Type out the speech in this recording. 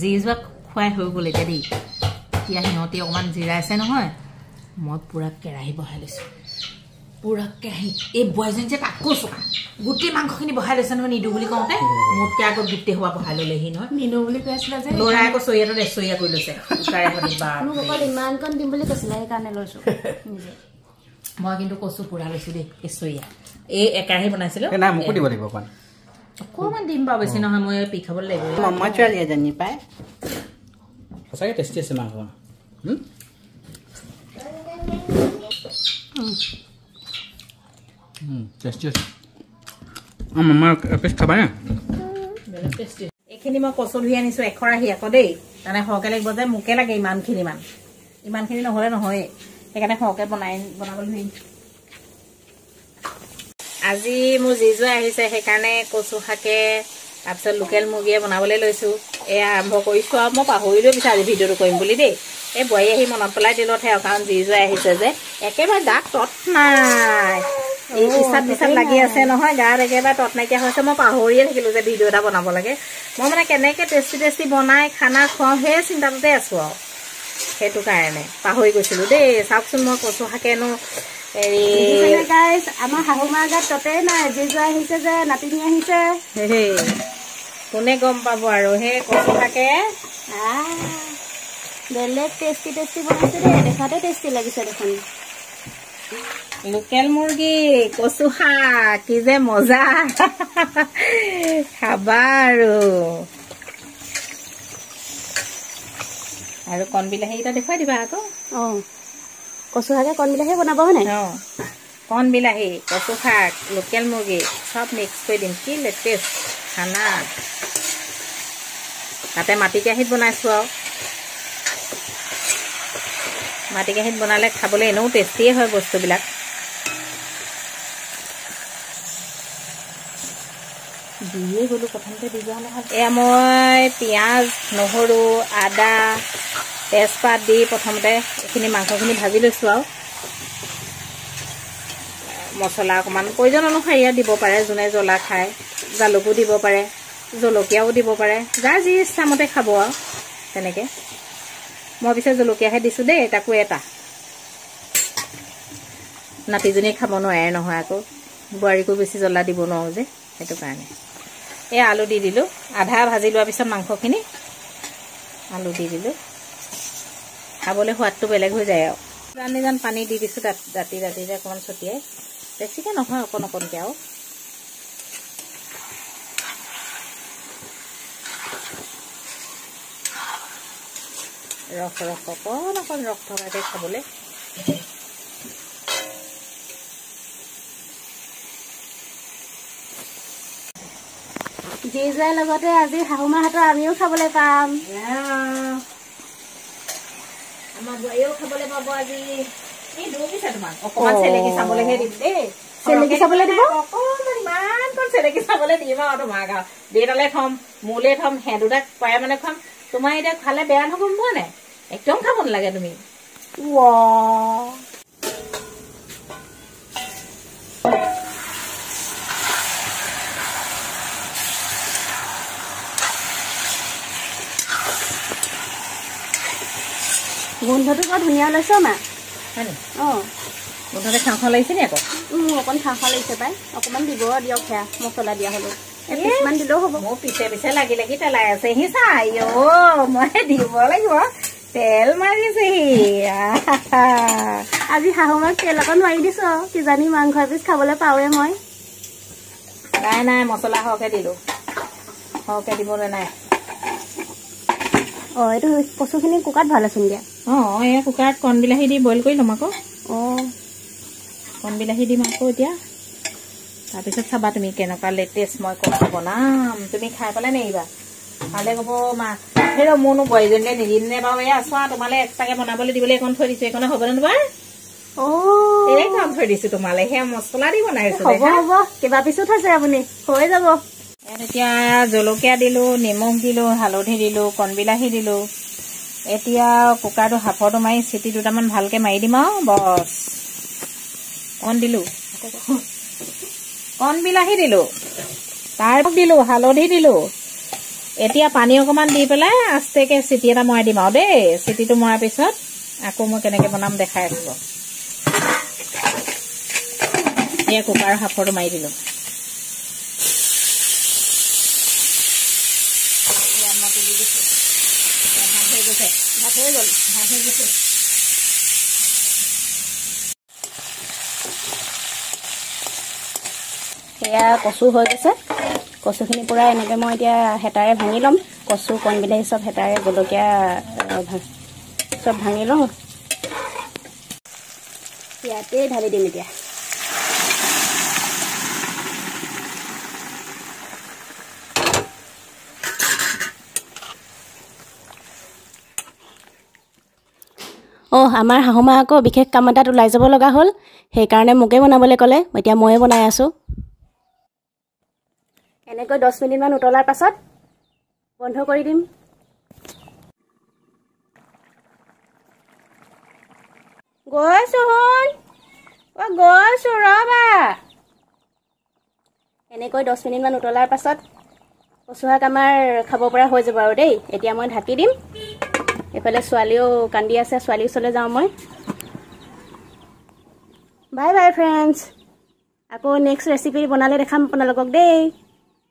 জিজুৱা খুৱাই হৈ গ'ল এতিয়া দেই এতিয়া সিহঁতি অকণমান জিৰাইছে নহয় মই পুৰা কেৰাহী বহাই লৈছোঁ পুৰা কেৰাহী এই বয়জনী যে তাকো চোকা গোটেই মাংসখিনি বহাই লৈছে নহয় নিদো বুলি কওঁতে মোতকৈ আগত গোটেই হোৱা বহাই ল'লেহি নহয় নিদো বুলি কৈ আছিলে যে ল'ৰাই আকৌ চৰিয়াটোত এচৰীয়া কৰি লৈছে উকাৰে মোক ইমানকণ দিম বুলি কৈছিলে সেইকাৰণে লৈছোঁ নিজে মই কিন্তু কচু পুৰা লৈছোঁ দেই এচৰীয়া এই একেৰাহী বনাইছিলোঁ নাই মোকো দিব লাগিব অকণমান অকণমান দিম বাৰু বেছি নহয় মই পি খাব লাগিব মামা ছোৱালী এজনী পাই সঁচাকৈ টেষ্টি আছে মাংস টেষ্টি আছে মামা এপিচ খাবানে এইখিনি মই কচু ধুই আনিছোঁ এখৰাহি আকৌ দেই মানে সৰহকৈ লাগিব যে মোকে লাগে ইমানখিনি নহ'লে নহয়েই সেইকাৰণে সৰহকৈ বনাবলৈ ধুই আজি মোৰ জিজুৱা আহিছে সেইকাৰণে কচু শাকে তাৰপিছত লোকেল মুৰ্গীয়ে বনাবলৈ লৈছোঁ এয়া আৰম্ভ কৰিছোঁ আৰু মই পাহৰিলোঁ পিছে আজি ভিডিঅ'টো কৰিম বুলি দেই এই বোৱাৰী আহি মনত পেলাই দিলতহে আৰু কাৰণ জিজুৱাই আহিছে যে একেবাৰে গাত তত নাই এই ইচ্ছাত পিছাত লাগি আছে নহয় গাত একেবাৰে তত নাইকিয়া হৈছে মই পাহৰিয়ে থাকিলোঁ যে ভিডিঅ' এটা বনাব লাগে মই মানে কেনেকৈ টেষ্টি বনাই খানা খুৱাওঁ সেই চিন্তাটোতে আছোঁ আৰু সেইটো কাৰণে পাহৰি গৈছিলোঁ দেই চাওকচোন মই কচু শাকেনো আমাৰ শাহুমাৰ গাত ততেই নাই জিজু আহিছে যে নাতিনী আহিছে কোনে গম পাব আৰু সেই কচু শাকে বেলেগ টেষ্টি বনাইছে দেই দেখাতে টেষ্টি লাগিছে দেখোন লোকেল মুৰ্গী কচু শাক কি যে মজা খাবা আৰু কণ বিলাহী এটা দেখুৱাই দিবা আকৌ কচু শাকে কণ বিলাহী বনাব হয় নাই কণ বিলাহী কচু শাক লোকেল মুৰ্গী চব মিক্স কৰি দিম কি লেটেষ্ট খানা তাতে মাটি কেৰাহীত বনাইছোঁ আৰু মাটি কেৰাহীত বনালে খাবলৈ এনেও টেষ্টিয়ে হয় বস্তুবিলাক দিয়ে গ'লোঁ প্ৰথমতে দি যোৱা নহয় এয়া মই পিঁয়াজ নহৰু আদা তেজপাত দি প্ৰথমতে এইখিনি মাংসখিনি ভাজি লৈছোঁ আৰু মছলা অকণমান প্ৰয়োজন অনুসাৰে ইয়াত দিব পাৰে যোনে জ্বলা খায় জালুকো দিব পাৰে জলকীয়াও দিব পাৰে যাৰ যি ইচ্ছামতে খাব আৰু তেনেকৈ মই পিছে জলকীয়াহে দিছোঁ দেই তাকো এটা নাতিজনীয়ে খাব নোৱাৰে নহয় আকৌ বোৱাৰীকো বেছি জ্বলা দিব নোৱাৰোঁ যে সেইটো কাৰণে এই আলু দি দিলোঁ আধা ভাজি লোৱাৰ পিছত মাংসখিনি আলু দি দিলোঁ খাবলৈ সোৱাদটো বেলেগ হৈ যায় আৰু জান পানী দি দিছোঁ তাত ৰাতি অকণমান ছটিয়াই বেছিকৈ নহয় অকণকৈ আৰু ৰস অকণ ৰস থকাকৈ খাবলৈ জিজুৱাৰ লগতে আজি শাহুমাহঁতৰ আমিও খাবলৈ পাম আমাৰ বোৱাৰীও খাবলৈ পাব আজি এই দৌৰিছে তোমাক অকণমান চেলেকি চাবলৈহে দিম দেই চেলেকি চাবলৈ দিব অকণমান ইমানকণ চেলেকি চাবলৈ দিম আৰু তোমাক আৰু দেউতালৈ থ'ম মোলৈ থ'ম সেই দুটাক পাই মানে খুৱাম তোমাৰ এতিয়া খালে বেয়া নহ'ব পোৱা নাই একদম খাব নালাগে তুমি গোন্ধটো বৰ ধুনীয়া ওলাইছে মা হয় নি গোন্ধতে খাওঁ লাগিছে নি আকৌ অকণ খাওঁ লাগিছে পাই অকণমান দিব দিয়ক সেয়া মছলা দিয়া হ'লেও এপিচমান দিলেও হ'ব মোৰ পিছে লাগি পেলাই আছে সি চাই মই দিব লাগিব তেল মাৰিছেহি আজি শাহুমাক তেল অকণ মাৰি দিছোঁ কিজানি মাংস এপিচ খাবলৈ পাওঁৱে মই নাই মছলা সৰহকৈ দিলোঁ সৰহকৈ দিবলৈ নাই এইটো কচুখিনি কুকাৰত ভাল আছোন দিয়া এয়া কুকাৰত কণ বিলাহী দি বইল কৰি ল'ম আকৌ কণ বিলাহী দিম আকৌ এতিয়া তাৰপিছত চাবা তুমি কেনেকুৱা লেটেষ্ট মই কচু বনাম তুমি খাই পেলাই নেৰিবা খালে ক'ব মা সেই মোৰনো বোৱাৰীজনীয়ে নিদিনে বাৰু এয়া চোৱা তোমালৈ এক্সট্ৰাকৈ বনাবলৈ দিবলৈ এখন থৈ দিছোঁ এইখনে হ'বনে তোমাৰ এইখন থৈ দিছোঁ তোমালৈ সেয়া মছলা দি বনাইছোঁ হ'ব কিবা পিছত আছে আপুনি হৈ যাব ইয়াত এতিয়া জলকীয়া দিলোঁ নিমখ দিলোঁ হালধি দিলোঁ কণ বিলাহী দিলোঁ এতিয়া কুকাৰটো হাফৰটো মাৰি চিটি দুটামান ভালকৈ মাৰি দিম আৰু বছ কণ দিলোঁ কণ বিলাহী দিলোঁ তাৰ দিলোঁ হালধি দিলোঁ এতিয়া পানী অকণমান দি পেলাই আস্তেকৈ চিটি এটা মৰাই দিম আৰু দেই। চিটিটো মৰাৰ পিছত আকৌ মই কেনেকৈ বনাম দেখাই আছোঁ। এয়া কুকাৰৰ সাঁফৰটো মাৰি দিলোঁ। ভাত হৈ গ'ল। সেয়া কচু হৈ গৈছে। কচুখিনি পূৰা এনেকৈ মই এতিয়া হেতাৰে ভাঙি ল'ম। কচু কণ বিলাহী চব হেতাৰে জলকীয়া চব ভাঙি লওঁ। ইয়াতেই ঢালি দিম এতিয়া। আমাৰ শাহুমা আকৌ বিশেষ কাম এটাত ওলাই যাব লগা হ'ল, সেইকাৰণে মোকে বনাবলৈ ক'লে। এতিয়া ময়ে বনাই আছোঁ। এনেকৈ 10 মিনিটমান উতলাৰ পাছত বন্ধ কৰি দিম। গৈছোঁ ৰ'বা। এনেকৈ 10 মিনিটমান উতলাৰ পাছত কচু শাক আমাৰ খাব পৰা হৈ যাব আৰু দেই। এতিয়া মই ঢাকি দিম। এইফালে ছোৱালীও কান্দি আছে, ছোৱালীৰ ওচৰলৈ যাওঁ মই। Bye bye friends. আকৌ নেক্সট ৰেচিপি বনালে দেখাম আপোনালোকক দেই।